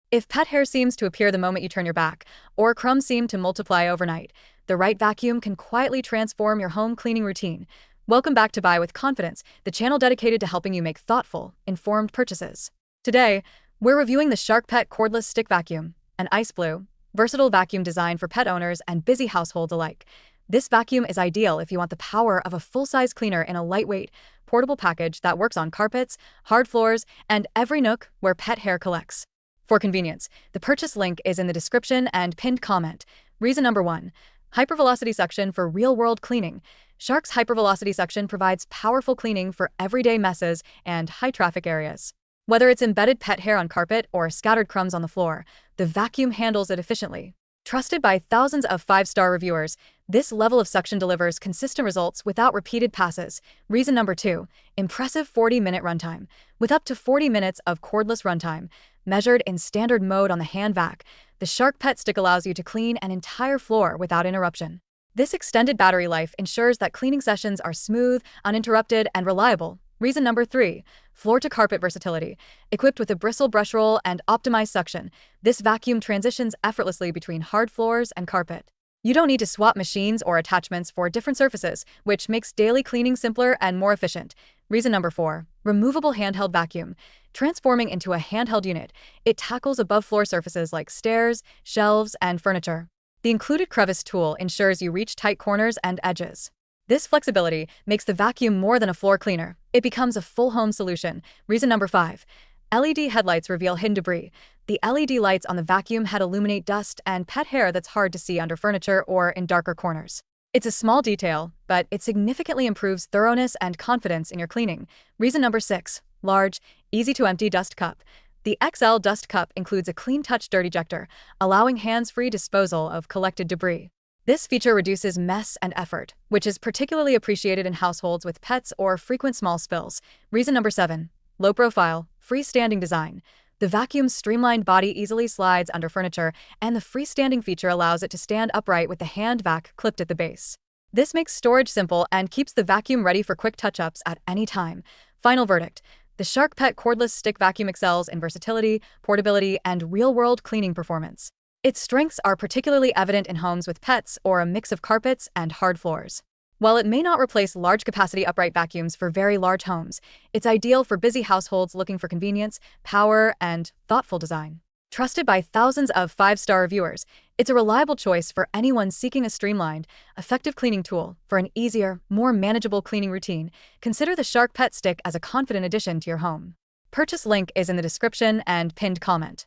If pet hair seems to appear the moment you turn your back, or crumbs seem to multiply overnight, the right vacuum can quietly transform your home cleaning routine. Welcome back to Buy with Confidence, the channel dedicated to helping you make thoughtful, informed purchases. Today, we're reviewing the Shark Pet Cordless Stick Vacuum, an ice blue, versatile vacuum designed for pet owners and busy households alike. This vacuum is ideal if you want the power of a full-size cleaner in a lightweight, portable package that works on carpets, hard floors, and every nook where pet hair collects. For convenience, the purchase link is in the description and pinned comment. Reason number 1. Hypervelocity suction for real-world cleaning. Shark's Hypervelocity suction provides powerful cleaning for everyday messes and high-traffic areas. Whether it's embedded pet hair on carpet or scattered crumbs on the floor, the vacuum handles it efficiently. Trusted by thousands of 5-star reviewers, this level of suction delivers consistent results without repeated passes. Reason number 2. Impressive 40-minute runtime. With up to 40 minutes of cordless runtime, measured in standard mode on the hand vac, the Shark Pet Stick allows you to clean an entire floor without interruption. This extended battery life ensures that cleaning sessions are smooth, uninterrupted, and reliable. Reason number 3. Floor-to-carpet versatility. Equipped with a bristle brush roll and optimized suction, this vacuum transitions effortlessly between hard floors and carpet. You don't need to swap machines or attachments for different surfaces, which makes daily cleaning simpler and more efficient. Reason number 4. Removable handheld vacuum. Transforming into a handheld unit, it tackles above-floor surfaces like stairs, shelves, and furniture. The included crevice tool ensures you reach tight corners and edges. This flexibility makes the vacuum more than a floor cleaner. It becomes a full home solution. Reason number 5. LED headlights reveal hidden debris. The LED lights on the vacuum head illuminate dust and pet hair that's hard to see under furniture or in darker corners. It's a small detail, but it significantly improves thoroughness and confidence in your cleaning. Reason number 6. Large, easy-to-empty dust cup. The XL dust cup includes a CleanTouch dirt ejector, allowing hands-free disposal of collected debris. This feature reduces mess and effort, which is particularly appreciated in households with pets or frequent small spills. Reason number 7. Low profile, freestanding design. The vacuum's streamlined body easily slides under furniture, and the freestanding feature allows it to stand upright with the hand vac clipped at the base. This makes storage simple and keeps the vacuum ready for quick touch-ups at any time. Final verdict. The Shark Pet Cordless Stick Vacuum excels in versatility, portability, and real-world cleaning performance. Its strengths are particularly evident in homes with pets or a mix of carpets and hard floors. While it may not replace large-capacity upright vacuums for very large homes, it's ideal for busy households looking for convenience, power, and thoughtful design. Trusted by thousands of 5-star reviewers, it's a reliable choice for anyone seeking a streamlined, effective cleaning tool. For an easier, more manageable cleaning routine, consider the Shark Pet Stick as a confident addition to your home. Purchase link is in the description and pinned comment.